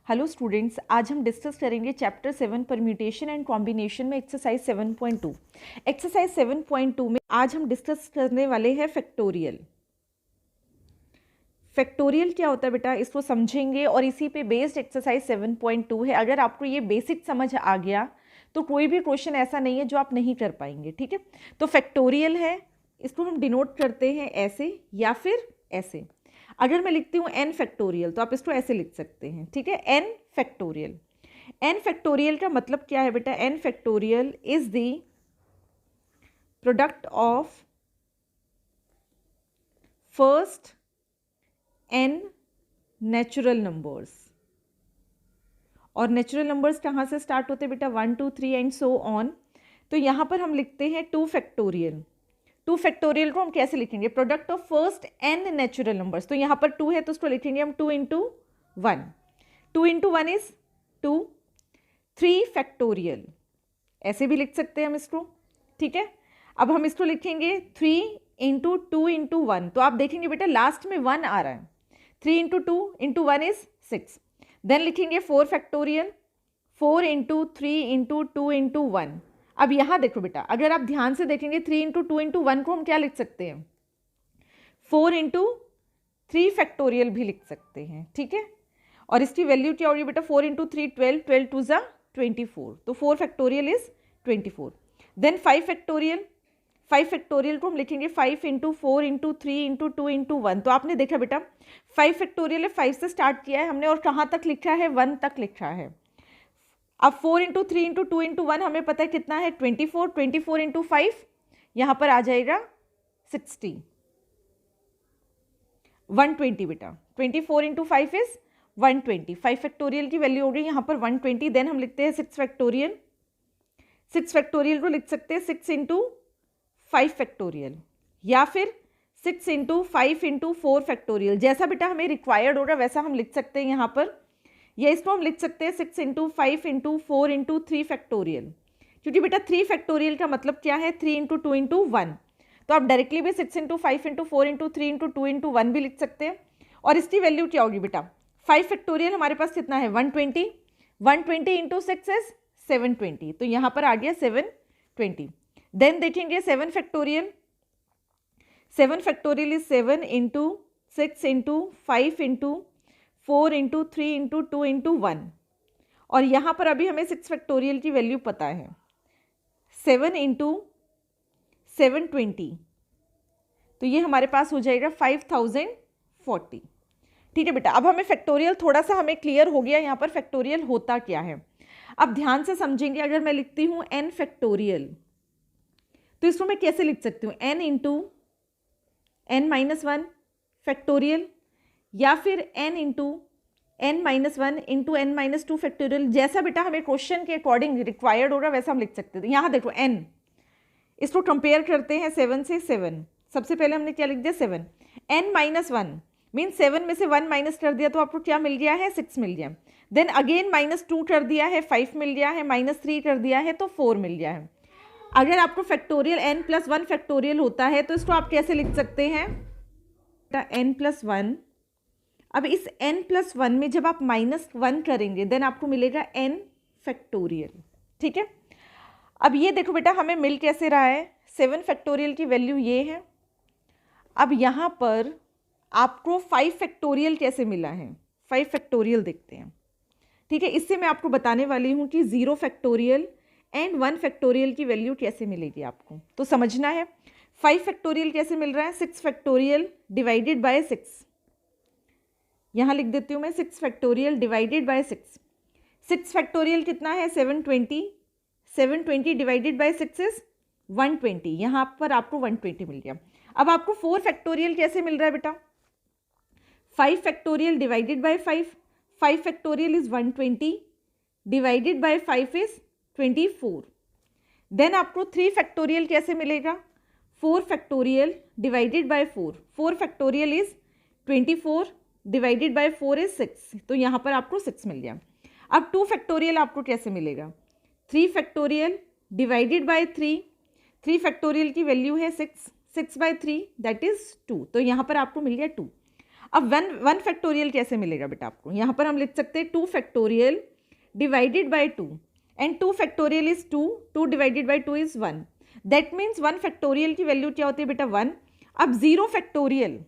Hello students, आज हम discuss करेंगे चैप्टर 7 परम्यूटेशन एंड कॉम्बिनेशन में एक्सरसाइज 7.2। एक्सरसाइज 7.2 में आज हम डिस्कस करने वाले हैं फैक्टोरियल। फैक्टोरियल क्या होता है बेटा, इसको समझेंगे और इसी पे बेस्ड एक्सरसाइज 7.2 है। अगर आपको ये बेसिक समझ आ गया तो कोई भी क्वेश्चन ऐसा नहीं है जो आप नहीं कर पाएंगे। ठीक है, तो फैक्टोरियल है, इसको हम डिनोट करते हैं ऐसे या फिर ऐसे। अगर मैं लिखती हूँ n फैक्टोरियल तो आप इसको ऐसे लिख सकते हैं। ठीक है, n फैक्टोरियल। n फैक्टोरियल का मतलब क्या है बेटा? n factorial is the product of first n natural numbers. और नेचुरल नंबर्स कहाँ से स्टार्ट होते हैं बेटा? 1 2 3 एंड सो ऑन। तो यहाँ पर हम लिखते हैं 2 फैक्टोरियल। 2 फैक्टोरियल को हम कैसे लिखेंगे? Product of first n natural numbers. तो यहाँ पर 2 है तो उसको लिखेंगे हम 2 इंटू 1। 2 into 1 is 2। 3 फैक्टोरियल, ऐसे भी लिख सकते हैं हम इसको। ठीक है, अब हम इसको लिखेंगे 3 इंटू 2 इंटू 1। तो आप देखेंगे बेटा लास्ट में 1 आ रहा है। 3 इंटू 2 इंटू 1 इज 6। देन लिखेंगे 4 फैक्टोरियल। 4 into 3 into 2 into 1। अब यहाँ देखो बेटा, अगर आप ध्यान से देखेंगे 3 इंटू 2 इंटू 1 को हम क्या लिख सकते हैं? 4 इंटू 3 फैक्टोरियल भी लिख सकते हैं। ठीक है, और इसकी वैल्यू क्या होगी बेटा? 4 इंटू 3 12, 12 टू ज़ा 24। तो 4 factorial is 24। Then 5 factorial. 5 factorial को हम लिखेंगे 5 इंटू 4 इंटू 3 इंटू 2 इंटू 1। तो आपने देखा बेटा 5 फैक्टोरियल है, 5 से स्टार्ट किया है हमने और कहाँ तक लिखा है? 1 तक लिखा है। अब 4 इंटू 3 इंटू 2 इंटू 1 हमें पता है कितना है? 24। 24 इंटू 5 यहाँ पर आ जाएगा 60। 120 बेटा। 24 इंटू 5 इज 120। 5 फैक्टोरियल की वैल्यू हो गई यहाँ पर 120। देन हम लिखते हैं 6 फैक्टोरियल। 6 फैक्टोरियल को लिख सकते हैं 6 इंटू 5 फैक्टोरियल या फिर 6 इंटू 5 इंटू 4 फैक्टोरियल। जैसा बेटा हमें रिक्वायर्ड होगा वैसा हम लिख सकते हैं यहाँ पर, या इसको हम लिख सकते हैं 6 इंटू 5 इंटू 4 इंटू 3 फैक्टोरियल। क्योंकि बेटा 3 फैक्टोरियल का मतलब क्या है? 3 इंटू 2 इंटू 1। तो आप डायरेक्टली भी 6 into 5 into 4 into 3 into 2 into 1 भी लिख सकते हैं। और इसकी वैल्यू क्या होगी बेटा? 5 फैक्टोरियल हमारे पास कितना है? 120। 120 इंटू 6 इज 720। तो यहाँ पर आ गया 720। देन देखेंगे 7 factorial. 7 factorial is 7 into 6 into 5 into 4 into 3 into 2 into 1। और यहाँ पर अभी हमें 6 फैक्टोरियल की वैल्यू पता है 7 इंटू 720। तो ये हमारे पास हो जाएगा 5040। ठीक है बेटा, अब हमें फैक्टोरियल थोड़ा सा हमें क्लियर हो गया यहाँ पर फैक्टोरियल होता क्या है। अब ध्यान से समझेंगे, अगर मैं लिखती हूँ n फैक्टोरियल तो इसको मैं कैसे लिख सकती हूँ? n into n minus 1 factorial या फिर n into n minus 1 into n minus 2 factorial. जैसा बेटा हमें क्वेश्चन के अकॉर्डिंग रिक्वायर्ड होगा वैसा हम लिख सकते थे। यहाँ देखो n, इसको कंपेयर करते हैं 7 से 7। सबसे पहले हमने क्या लिख दिया? 7। n माइनस 1 मीन 7 में से 1 माइनस कर दिया तो आपको क्या मिल गया है? 6 मिल गया। देन अगेन माइनस 2 कर दिया है, 5 मिल गया है। माइनस 3 कर दिया है तो 4 मिल गया है। अगर आपको फैक्टोरियल n प्लस 1 फैक्टोरियल होता है तो इसको आप कैसे लिख सकते हैं? n plus 1। अब इस n प्लस 1 में जब आप माइनस 1 करेंगे देन आपको मिलेगा n फैक्टोरियल। ठीक है, अब ये देखो बेटा हमें मिल कैसे रहा है? 7 फैक्टोरियल की वैल्यू ये है। अब यहाँ पर आपको 5 फैक्टोरियल कैसे मिला है? 5 फैक्टोरियल देखते हैं। ठीक है, इससे मैं आपको बताने वाली हूँ कि 0 फैक्टोरियल एंड 1 फैक्टोरियल की वैल्यू कैसे मिलेगी आपको, तो समझना है। 5 फैक्टोरियल कैसे मिल रहा है? 6 फैक्टोरियल डिवाइडेड बाय 6। यहाँ लिख देती हूँ मैं 6 फैक्टोरियल डिवाइडेड बाय 6। 6 फैक्टोरियल कितना है? 720। 720 डिवाइडेड बाय 6 इज 120। यहाँ पर आपको 120 मिल गया। अब आपको 4 फैक्टोरियल कैसे मिल रहा है बेटा? 5 factorial divided by 5। 5 factorial is 120 divided by 5 is 24। Then आपको 3 फैक्टोरियल कैसे मिलेगा? 4 factorial divided by 4। 4 factorial is 24 divided by 4 is 6। तो यहाँ पर आपको 6 मिल गया। अब 2 फैक्टोरियल आपको कैसे मिलेगा? 3 फैक्टोरियल डिवाइडेड बाय 3। 3 फैक्टोरियल की वैल्यू है 6। 6 बाय 3 दैट इज 2। तो यहाँ पर आपको मिल गया 2। अब वन फैक्टोरियल कैसे मिलेगा बेटा आपको? यहाँ पर हम लिख सकते हैं 2 factorial divided bye 2 and 2 factorial is 2, 2 divided by 2 is 1। That means 1 factorial की वैल्यू क्या होती है बेटा? 1। अब 0 फैक्टोरियल,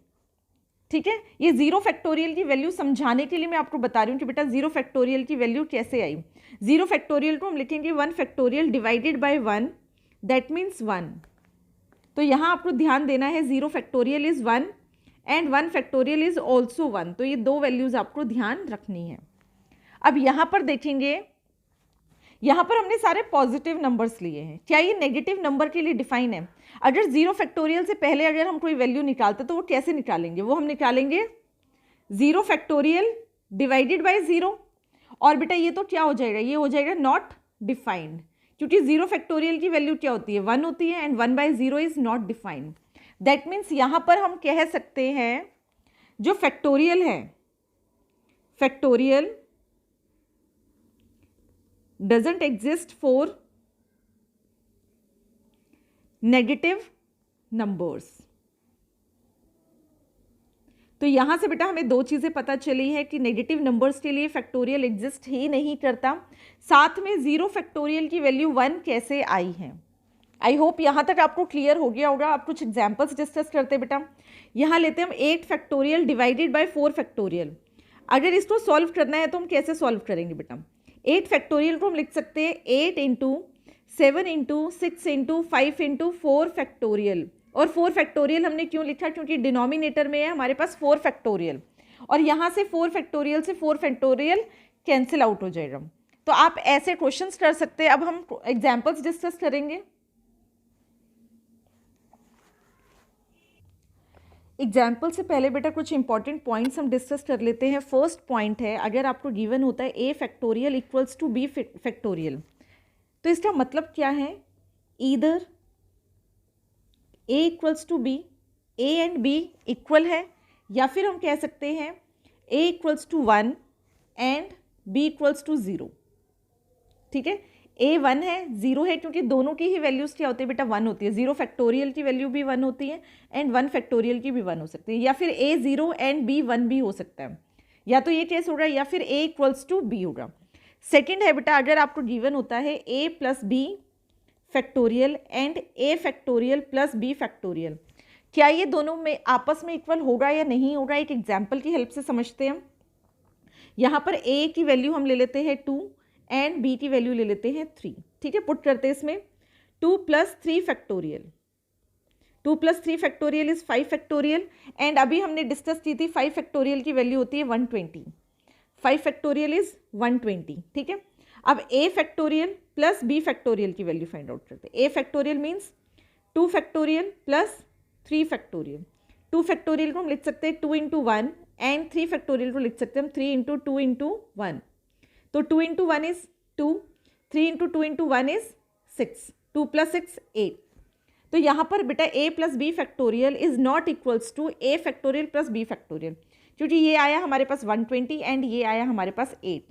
ठीक है, ये 0 फैक्टोरियल की वैल्यू समझाने के लिए मैं आपको बता रही हूँ कि बेटा 0 फैक्टोरियल की वैल्यू कैसे आई। 0 फैक्टोरियल को हम लिखेंगे 1 factorial divided bye 1, that means 1। तो यहाँ आपको ध्यान देना है 0 factorial is 1 and 1 factorial is also 1। तो ये दो वैल्यूज आपको ध्यान रखनी है। अब यहाँ पर देखेंगे, यहाँ पर हमने सारे पॉजिटिव नंबर्स लिए हैं। क्या ये नेगेटिव नंबर के लिए डिफाइन है? अगर 0 फैक्टोरियल से पहले अगर हम कोई वैल्यू निकालते तो वो कैसे निकालेंगे? वो हम निकालेंगे 0 फैक्टोरियल डिवाइडेड बाय 0। और बेटा ये तो क्या हो जाएगा? ये हो जाएगा नॉट डिफाइंड, क्योंकि 0 फैक्टोरियल की वैल्यू क्या होती है? 1 होती है and 1/0 is not defined. That means यहाँ पर हम कह सकते हैं जो फैक्टोरियल है, factorial doesn't exist for negative numbers। तो यहां से बेटा हमें दो चीजें पता चली है कि नेगेटिव नंबर्स के लिए फैक्टोरियल एग्जिस्ट ही नहीं करता। साथ में 0 फैक्टोरियल की वैल्यू 1 कैसे आई है? आई होप यहां तक आपको क्लियर हो गया होगा। आप कुछ एग्जांपल्स डिस्कस करते बेटा। यहां लेते हैं हम 8 फैक्टोरियल डिवाइडेड बाय 4 फैक्टोरियल। अगर इसको सॉल्व करना है तो हम कैसे सॉल्व करेंगे बेटा? 8 फैक्टोरियल को हम लिख सकते हैं 8 into 7 into 6 into 5 into 4 factorial. और 4 फैक्टोरियल हमने क्यों लिखा? क्योंकि डिनोमिनेटर में है हमारे पास 4 फैक्टोरियल, और यहाँ से 4 फैक्टोरियल से 4 फैक्टोरियल कैंसिल आउट हो जाएगा। तो आप ऐसे क्वेश्चंस कर सकते हैं। अब हम एग्जाम्पल्स डिस्कस करेंगे। एग्जाम्पल से पहले बेटा कुछ इंपॉर्टेंट पॉइंट्स हम डिस्कस कर लेते हैं। फर्स्ट पॉइंट है, अगर आपको गिवन होता है A factorial equals to B factorial, तो इसका मतलब क्या है? Either A equals to B, A and B equal है, या फिर हम कह सकते हैं A equals to 1 and B equals to 0। ठीक है, ए 1 है, 0 है, क्योंकि दोनों की ही वैल्यूज़ क्या होती है बेटा? 1 होती है। 0 फैक्टोरियल की वैल्यू भी 1 होती है एंड 1 फैक्टोरियल की भी 1 हो सकती है, या फिर ए 0 एंड बी 1 भी हो सकता है। या तो ये केस होगा या फिर ए इक्वल्स टू बी होगा। सेकेंड है बेटा, अगर आपको गिवन होता है A plus B factorial and A factorial plus B factorial, क्या ये दोनों में आपस में इक्वल होगा या नहीं होगा? एक एग्जाम्पल की हेल्प से समझते हैं हम। यहाँ पर ए की वैल्यू हम ले लेते हैं 2 एंड बी की वैल्यू ले लेते हैं 3। ठीक है, पुट करते हैं इसमें 2 plus 3 factorial. 2 plus 3 factorial is 5 factorial, and अभी हमने डिस्कस की थी 5 फैक्टोरियल की वैल्यू होती है 120। 5 फैक्टोरियल इज 120। ठीक है, अब A factorial plus B factorial की वैल्यू फाइंड आउट करते हैं। ए फैक्टोरियल मीन्स 2 फैक्टोरियल प्लस 3 फैक्टोरियल। 2 फैक्टोरियल को हम लिख सकते हैं 2 इंटू 1 एंड 3 फैक्टोरियल को लिख सकते हैं हम 3 इंटू 2 इंटू 1। तो 2 into 1 is 2, 3 into 2 into 1 is 6, 2 plus 6 8। तो यहाँ पर बेटा a plus B factorial is not equals to a factorial plus b factorial, क्योंकि ये आया हमारे पास 120 एंड ये आया हमारे पास 8।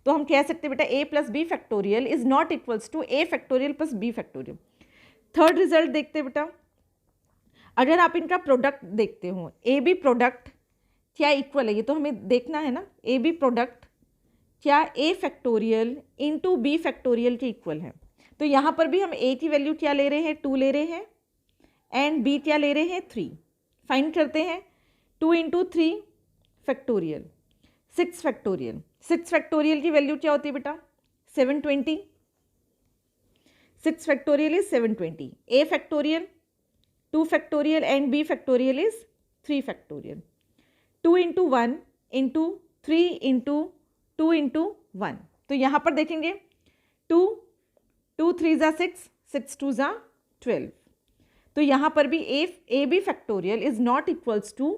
तो हम कह सकते हैं बेटा a plus B factorial is not equals to a factorial plus b factorial. Third result देखते हैं बेटा, अगर आप इनका प्रोडक्ट देखते हो, ए बी प्रोडक्ट क्या इक्वल है? ये तो हमें देखना है ना। ए बी प्रोडक्ट क्या ए फैक्टोरियल इंटू बी फैक्टोरियल के इक्वल है? तो यहाँ पर भी हम ए की वैल्यू क्या ले रहे हैं? 2 ले रहे हैं एंड बी क्या ले रहे हैं? 3। फाइंड करते हैं 2 इंटू 3 फैक्टोरियल 6 फैक्टोरियल। 6 फैक्टोरियल की वैल्यू क्या होती है बेटा? 720। 6 factorial is 720। A factorial 2 factorial and b factorial is 3 factorial. 2 into 1 into 3 into 2 into 1। तो यहाँ पर देखेंगे 2 3 ज़ा 6, 6 2 ज़ा 12। तो यहाँ पर भी a b factorial is not equals to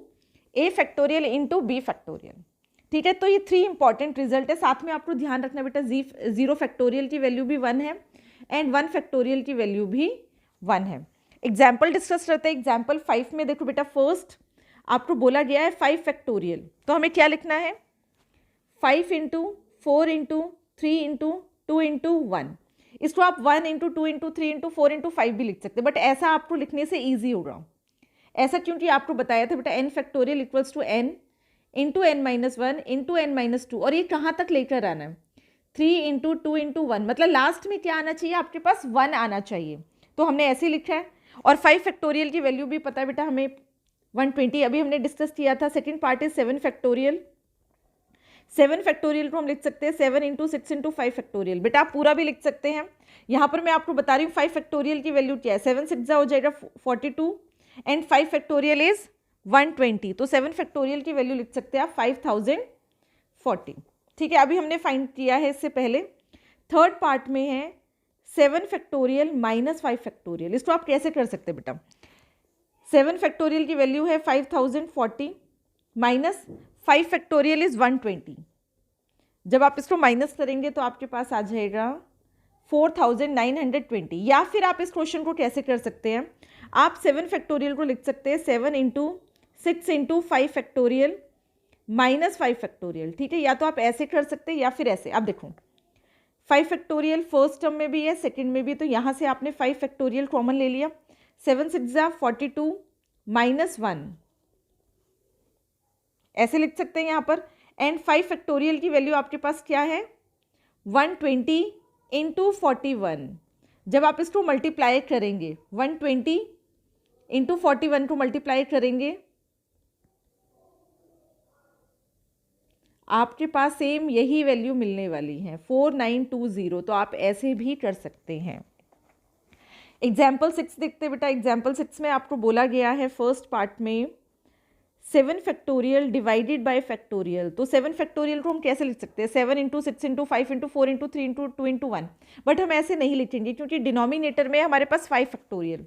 a factorial into b factorial. ठीक है, तो ये 3 इंपॉर्टेंट रिजल्ट है। साथ में आपको ध्यान रखना बेटा 0 फैक्टोरियल की वैल्यू भी 1 है एंड 1 फैक्टोरियल की वैल्यू भी 1 है। एग्जाम्पल डिस्कस करते हैं। एग्जाम्पल 5 में देखो बेटा, फर्स्ट आपको बोला गया है 5 फैक्टोरियल, तो हमें क्या लिखना है? 5 इंटू 4 इंटू 3 इंटू 2 इंटू 1। इसको आप 1 इंटू 2 इंटू 3 इंटू 4 इंटू 5 भी लिख सकते हैं, बट ऐसा आपको लिखने से ईजी होगा। ऐसा क्योंकि आपको बताया था बेटा n factorial equals to n into n minus one into n minus two, और ये कहाँ तक लेकर आना है 3 इंटू टू इंटू वन, मतलब लास्ट में क्या आना चाहिए आपके पास 1 आना चाहिए, तो हमने ऐसे लिखा है। और 5 फैक्टोरियल की वैल्यू भी पता है बेटा हमें 120, अभी हमने डिस्कस किया था। सेकेंड पार्ट है 7 फैक्टोरियल। 7 फैक्टोरियल को हम लिख सकते हैं 7 इंटू 6 इंटू 5 फैक्टोरियल, बेटा आप पूरा भी लिख सकते हैं। यहाँ पर मैं आपको बता रही हूँ 5 फैक्टोरियल की वैल्यू क्या है, 7 6 हो जाएगा 42 एंड 5 फैक्टोरियल इज 120, तो 7 फैक्टोरियल की वैल्यू लिख सकते हैं आप 5040। ठीक है, अभी हमने फाइंड किया है इससे पहले। थर्ड पार्ट में है 7 फैक्टोरियल माइनस 5 फैक्टोरियल, इसको आप कैसे कर सकते हैं बेटा, 7 फैक्टोरियल की वैल्यू है 5040 माइनस 5 फैक्टोरियल इज 120, जब आप इसको माइनस करेंगे तो आपके पास आ जाएगा 4920। या फिर आप इस क्वेश्चन को कैसे कर सकते हैं, आप 7 फैक्टोरियल को लिख सकते हैं 7 into 6 into 5 factorial minus 5 factorial. ठीक है, या तो आप ऐसे कर सकते हैं या फिर ऐसे। अब देखो 5 फैक्टोरियल फर्स्ट टर्म में भी है सेकंड में भी, तो यहाँ से आपने 5 फैक्टोरियल कॉमन ले लिया, 7 6 42 माइनस 1 ऐसे लिख सकते हैं यहाँ पर। एंड 5 फैक्टोरियल की वैल्यू आपके पास क्या है 120 इंटू 41, जब आप इसको मल्टीप्लाई करेंगे 120 इंटू 41 को मल्टीप्लाई करेंगे आपके पास सेम यही वैल्यू मिलने वाली है 4920, तो आप ऐसे भी कर सकते हैं। एग्जाम्पल 6 देखते बेटा। एग्जाम्पल 6 में आपको बोला गया है फर्स्ट पार्ट में 7 फैक्टोरियल डिवाइडेड बाय फैक्टोरियल, तो 7 फैक्टोरियल को हम कैसे लिख सकते हैं 7 into 6 into 5 into 4 into 3 into 2 into 1, but हम ऐसे नहीं लिखेंगे क्योंकि डिनोमिनेटर में हमारे पास 5 फैक्टोरियल,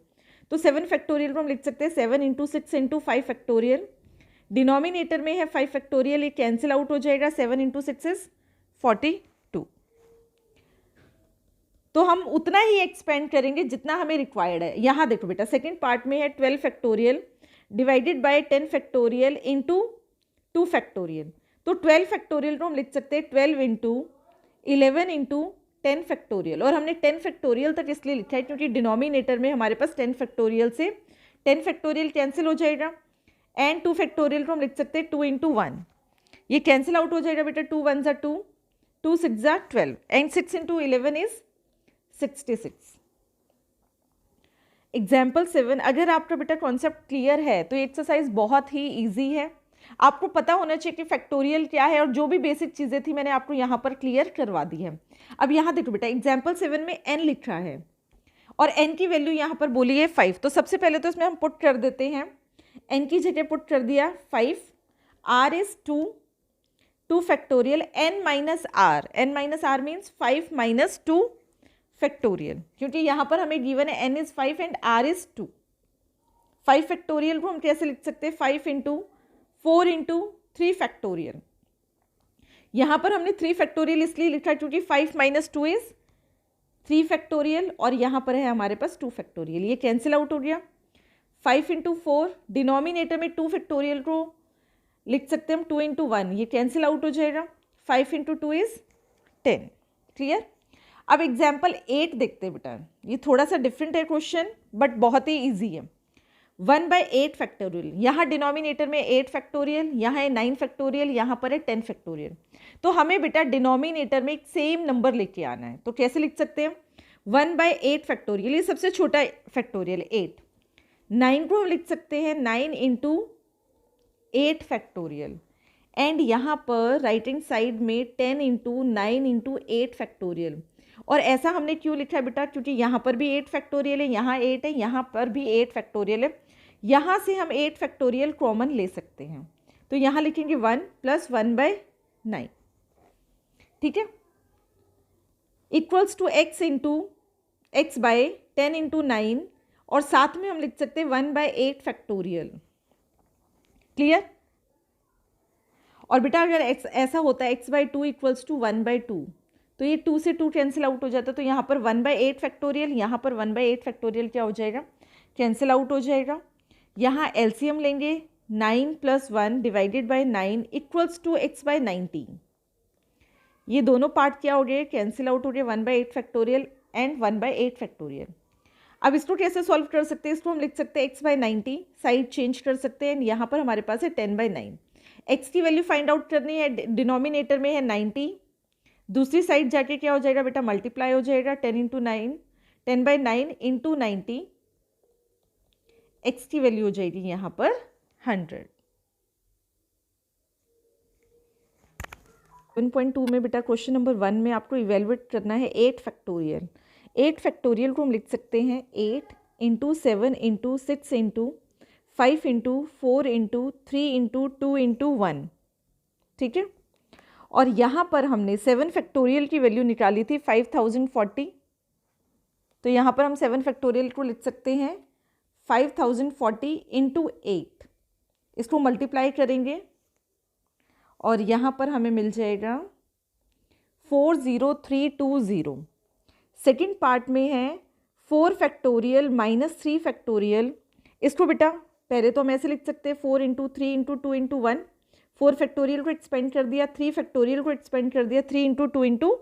तो 7 फैक्टोरियल को हम लिख सकते हैं 7 इंटू 6 इंटू 5 फैक्टोरियल, डिनोमिनेटर में है 5 फैक्टोरियल, ये कैंसिल आउट हो जाएगा, 7 इंटू 6 इज 42। तो हम उतना ही एक्सपेंड करेंगे जितना हमें रिक्वायर्ड है। यहाँ देखो बेटा सेकेंड पार्ट में है 12 factorial divided bye 10 factorial into 2 factorial, तो 12 फैक्टोरियल को हम लिख सकते हैं 12 इंटू 11 इंटू 10 फैक्टोरियल, और हमने 10 फैक्टोरियल तक इसलिए लिखा है क्योंकि डिनोमिनेटर में हमारे पास 10 फैक्टोरियल से 10 फैक्टोरियल कैंसिल हो जाएगा, एंड 2 फैक्टोरियल को हम लिख सकते हैं 2 इंटू 1, ये कैंसिल आउट हो जाएगा बेटा, 2 1 2, 2 6 12 एंड 6 इंटू 11 इज 66। एग्जाम्पल 7, अगर आपका बेटा कॉन्सेप्ट क्लियर है तो ये एक्सरसाइज बहुत ही ईजी है। आपको पता होना चाहिए कि फैक्टोरियल क्या है, और जो भी बेसिक चीज़ें थी मैंने आपको यहाँ पर क्लियर करवा दी है। अब यहाँ देखो बेटा एग्जाम्पल 7 में n लिखा है और n की वैल्यू यहाँ पर बोली है 5, तो सबसे पहले तो इसमें हम पुट कर देते हैं, n की जगह पुट कर दिया 5, r is 2 factorial n minus r means 5 minus 2 factorial, क्योंकि यहाँ पर हमें गिवन है n is 5 and r is 2। 5 factorial को हम कैसे लिख सकते हैं 5 इंटू 4 इंटू 3 फैक्टोरियल, यहाँ पर हमने 3 फैक्टोरियल इसलिए लिखा क्योंकि 5 माइनस 2 इज 3 फैक्टोरियल, और यहाँ पर है हमारे पास 2 फैक्टोरियल, ये कैंसिल आउट हो गया। 5 इंटू 4 डिनोमिनेटर में 2 फैक्टोरियल को लिख सकते हैं हम 2 इंटू 1, ये कैंसिल आउट हो जाएगा, 5 इंटू 2 इज 10। क्लियर। अब एग्जाम्पल 8 देखते हैं बेटा, ये थोड़ा सा डिफरेंट है क्वेश्चन बट बहुत ही ईजी है। 1/8 फैक्टोरियल, यहाँ डिनोमिनेटर में 8 फैक्टोरियल, यहाँ है 9 फैक्टोरियल, यहाँ पर है 10 फैक्टोरियल, तो हमें बेटा डिनोमिनेटर में एक सेम नंबर लेके आना है, तो कैसे लिख सकते हैं 1/8 फैक्टोरियल, ये सबसे छोटा फैक्टोरियल 8, 9 को हम लिख सकते हैं 9 इंटू 8 फैक्टोरियल, एंड यहाँ पर राइट हैंड साइड में 10 इंटू 9 इंटू 8 फैक्टोरियल। और ऐसा हमने क्यों लिखा है बेटा, क्योंकि यहाँ पर भी 8 फैक्टोरियल है, यहाँ 8 है, यहाँ पर भी 8 फैक्टोरियल है, यहाँ से हम 8 फैक्टोरियल कॉमन ले सकते हैं, तो यहाँ लिखेंगे 1 प्लस 1/9, ठीक है, equals to x into x by 10 into 9, और साथ में हम लिख सकते हैं 1/8 फैक्टोरियल। क्लियर। और बेटा अगर x ऐसा होता है x/2 इक्वल्स टू 1/2, तो ये 2 से 2 कैंसिल आउट हो जाता है, तो यहाँ पर 1/8 फैक्टोरियल, यहाँ पर 1/8 फैक्टोरियल क्या हो जाएगा, कैंसिल आउट हो जाएगा। यहाँ एलसीएम लेंगे 9 plus 1 divided by 9 equals to x/19, ये दोनों पार्ट क्या हो गए, कैंसिल आउट हो गए, 1/8 फैक्टोरियल एंड 1/8 फैक्टोरियल। अब इसको कैसे सॉल्व कर सकते हैं, इसको हम लिख सकते हैं x/90, साइड चेंज कर सकते हैं, यहाँ पर हमारे पास है 10/9, x की वैल्यू फाइंड आउट करनी है, डिनोमिनेटर में है 90, दूसरी साइड जाके क्या हो जाएगा बेटा, मल्टीप्लाई हो जाएगा 10 बाई 9 इंटू 90, x की वैल्यू हो जाएगी यहाँ पर 100। 1.2 में बेटा क्वेश्चन नंबर 1 में आपको इवेलुएट करना है 8 फैक्टोरियल। 8 फैक्टोरियल को हम लिख सकते हैं 8 into 7 into 6 into 5 into 4 into 3 into 2 into 1, ठीक है। और यहाँ पर हमने 7 फैक्टोरियल की वैल्यू निकाली थी 5040, तो यहाँ पर हम 7 फैक्टोरियल को लिख सकते हैं 5040 इंटू 8, इसको मल्टीप्लाई करेंगे और यहाँ पर हमें मिल जाएगा 40320। सेकेंड पार्ट में है 4 फैक्टोरियल माइनस 3 फैक्टोरियल, इसको बेटा पहले तो हम ऐसे लिख सकते हैं 4 इंटू 3 इंटू 2 इंटू 1, 4 फैक्टोरियल को एक्सपेंड कर दिया, 3 फैक्टोरियल को एक्सपेंड कर दिया, 3 इंटू 2 इंटू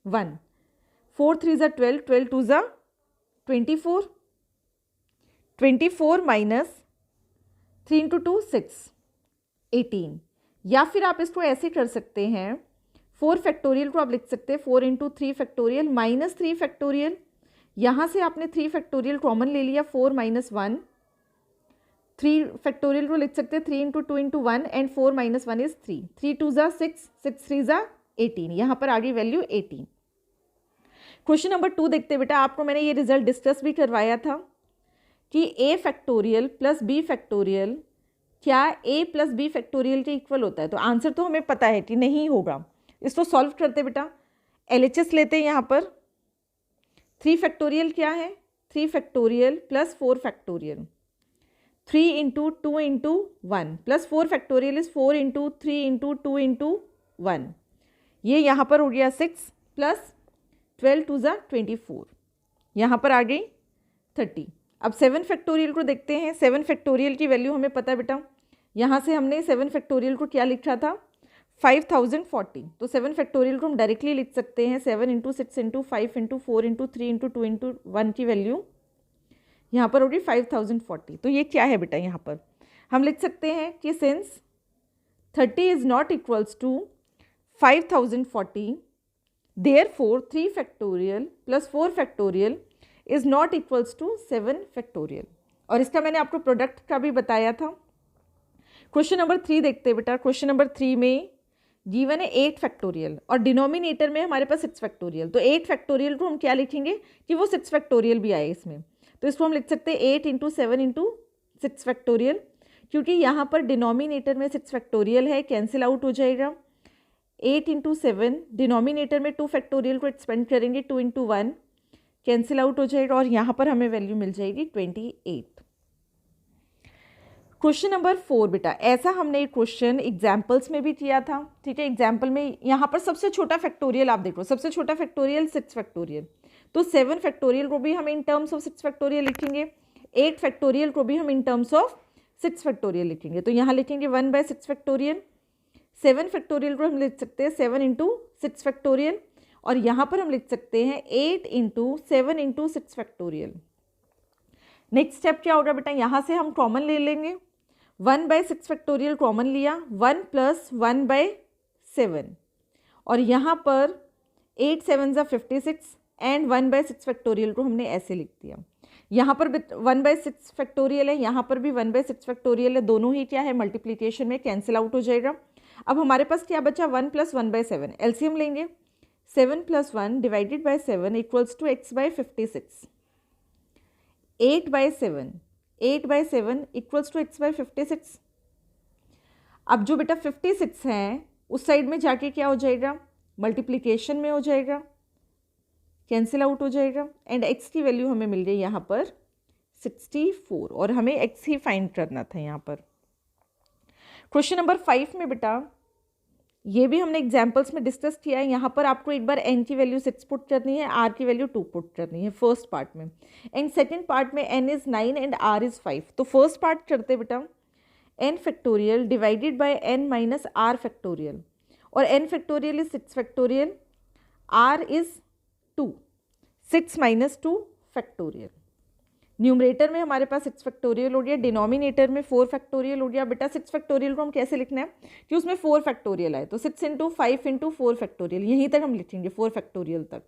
1, 4 3 ज़ा 12, 12 2 ज़ा 24, 24 माइनस 3 इंटू 2 6, 18। या फिर आप इसको ऐसे कर सकते हैं, 4 फैक्टोरियल को आप लिख सकते हैं 4 इंटू 3 फैक्टोरियल माइनस 3 फैक्टोरियल, यहाँ से आपने 3 फैक्टोरियल कॉमन ले लिया, 4 माइनस 1, 3 फैक्टोरियल को लिख सकते हैं 3 into 2 into 1 and 4 minus 1 is 3, 3 2 ज़ा 6, 6 3 ज़ा 18, यहाँ पर आ गई वैल्यू 18। क्वेश्चन नंबर 2 देखते हैं बेटा, आपको मैंने ये रिजल्ट डिस्कस भी करवाया था कि a factorial plus b factorial क्या a प्लस बी फैक्टोरियल के इक्वल होता है। तो आंसर तो हमें पता है कि नहीं होगा, इसको सॉल्व करते बेटा। LHS लेते हैं, यहाँ पर 3 फैक्टोरियल क्या है, 3 factorial plus 4 factorial, 3 into 2 into 1 plus 4 factorial is 4 into 3 into 2 into 1, ये यहाँ पर हो गया 6 प्लस 12 2 ज़ा 24, यहाँ पर आ गई 30। अब 7 फैक्टोरियल को देखते हैं, 7 फैक्टोरियल की वैल्यू हमें पता है बेटा, यहाँ से हमने 7 फैक्टोरियल को क्या लिखा था 5040, तो 7 फैक्टोरियल को हम डायरेक्टली लिख सकते हैं 7 into 6 into 5 into 4 into 3 into 2 into 1 की वैल्यू यहाँ पर होगी 5040। तो ये क्या है बेटा, यहाँ पर हम लिख सकते हैं कि since 30 is not equals to 5040, therefore 3 factorial plus 4 factorial is not equals to 7 factorial, और इसका मैंने आपको प्रोडक्ट का भी बताया था। क्वेश्चन नंबर 3 देखते हैं बेटा। क्वेश्चन नंबर 3 में गिवन है 8 फैक्टोरियल और डिनोमिनेटर में हमारे पास 6 फैक्टोरियल, तो 8 फैक्टोरियल को हम क्या लिखेंगे कि वो 6 फैक्टोरियल भी आए इसमें, तो इसको हम लिख सकते हैं 8 इंटू 7 इंटू 6 फैक्टोरियल, क्योंकि यहाँ पर डिनोमिनेटर में 6 फैक्टोरियल है, कैंसिल आउट हो जाएगा। 8 इंटू 7, डिनोमिनेटर में 2 फैक्टोरियल को एक्सपेंड करेंगे, 2 इंटू 1 कैंसिल आउट हो जाएगा, और यहाँ पर हमें वैल्यू मिल जाएगी 28। क्वेश्चन नंबर 4 बेटा, ऐसा हमने एक क्वेश्चन एग्जाम्पल्स में भी किया था, ठीक है। एग्जाम्पल में यहाँ पर सबसे छोटा फैक्टोरियल आप देखो, सबसे छोटा फैक्टोरियल 6 फैक्टोरियल, तो 7 फैक्टोरियल को भी हम इन टर्म्स ऑफ 6 फैक्टोरियल लिखेंगे, 8 फैक्टोरियल को भी हम इन टर्म्स ऑफ 6 फैक्टोरियल लिखेंगे, तो यहाँ लिखेंगे 1/6 फैक्टोरियल। 7 फैक्टोरियल को हम लिख सकते हैं 7 इंटू 6 फैक्टोरियल, और यहाँ पर हम लिख सकते हैं 8 into 7 into 6 factorial. Next step क्या होगा बेटा, यहाँ से हम कॉमन ले लेंगे, 1/6 फैक्टोरियल कॉमन लिया, 1 प्लस 1/7, और यहाँ पर 8 7 ज़ा 56 एंड 1/6 फैक्टोरियल को हमने ऐसे लिख दिया। यहाँ पर 1/6 फैक्टोरियल है, यहाँ पर भी 1/6 फैक्टोरियल है, दोनों ही क्या है मल्टीप्लिकेशन में कैंसिल आउट हो जाएगा। अब हमारे पास क्या बचा 1 प्लस 1/7, एलसीएम लेंगे, 7 plus 1 divided by 7 equals to x/56, 8/7 equals to x/56। अब जो बेटा 56 है उस साइड में जाके क्या हो जाएगा मल्टीप्लिकेशन में हो जाएगा, कैंसिल आउट हो जाएगा, एंड x की वैल्यू हमें मिल गई यहाँ पर 64, और हमें x ही फाइंड करना था यहाँ पर। क्वेश्चन नंबर 5 में बेटा ये भी हमने एग्जाम्पल्स में डिस्कस किया है, यहाँ पर आपको एक बार n की वैल्यू 6 पुट करनी है, r की वैल्यू 2 पुट करनी है फर्स्ट पार्ट में, एंड सेकेंड पार्ट में n is 9 and r is 5। तो फर्स्ट पार्ट करते बेटा n factorial divided bye n minus r factorial, और n factorial is 6 factorial, r is 2, 6 minus 2 factorial, numerator में हमारे पास 6 फैक्टोरियल हो गया, डिनोमिनेटर में 4 फैक्टोरियल हो गया। बेटा 6 फैक्टोरियल को हम कैसे लिखना है कि उसमें 4 फैक्टोरियल आए, तो 6 इंटू 5 इंटू 4 फैक्टोरियल, यहीं तक हम लिखेंगे 4 फैक्टोरियल तक।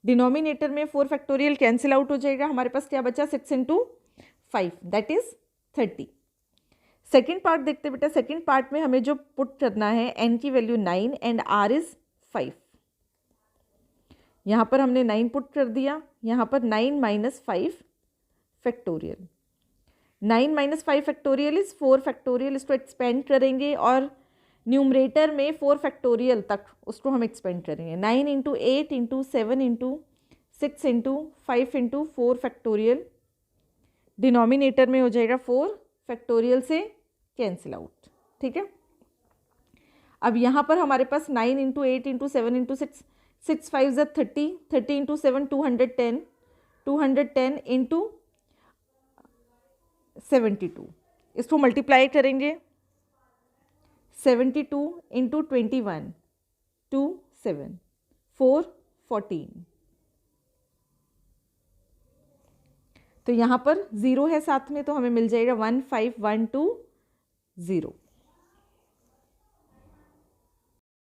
डिनोमिनेटर में 4 फैक्टोरियल कैंसिल आउट हो जाएगा, हमारे पास क्या बचा 6 into 5 that is 30। Second part देखते बेटा, सेकेंड पार्ट में हमें जो पुट करना है n की वैल्यू 9 एंड r इज 5। यहाँ पर हमने 9 पुट कर दिया, यहाँ पर 9 minus 5 factorial, 9 minus 5 factorial is 4 factorial, इसको एक्सपेंड करेंगे और न्यूमरेटर में 4 फैक्टोरियल तक उसको हम एक्सपेंड करेंगे। 9 into 8 into 7 into 6 into 5 into 4 factorial, denominator में हो जाएगा 4 फैक्टोरियल से कैंसिल आउट। ठीक है, अब यहाँ पर हमारे पास 9 इंटू 8 इंटू 7 इंटू 6, 6 5 ज़ा 30, 30 इंटू 7 210, 210 इंटू 72, इसको मल्टीप्लाई करेंगे 72 इंटू 21 2 7 4 14, तो यहाँ पर 0 है साथ में, तो हमें मिल जाएगा 1512 0।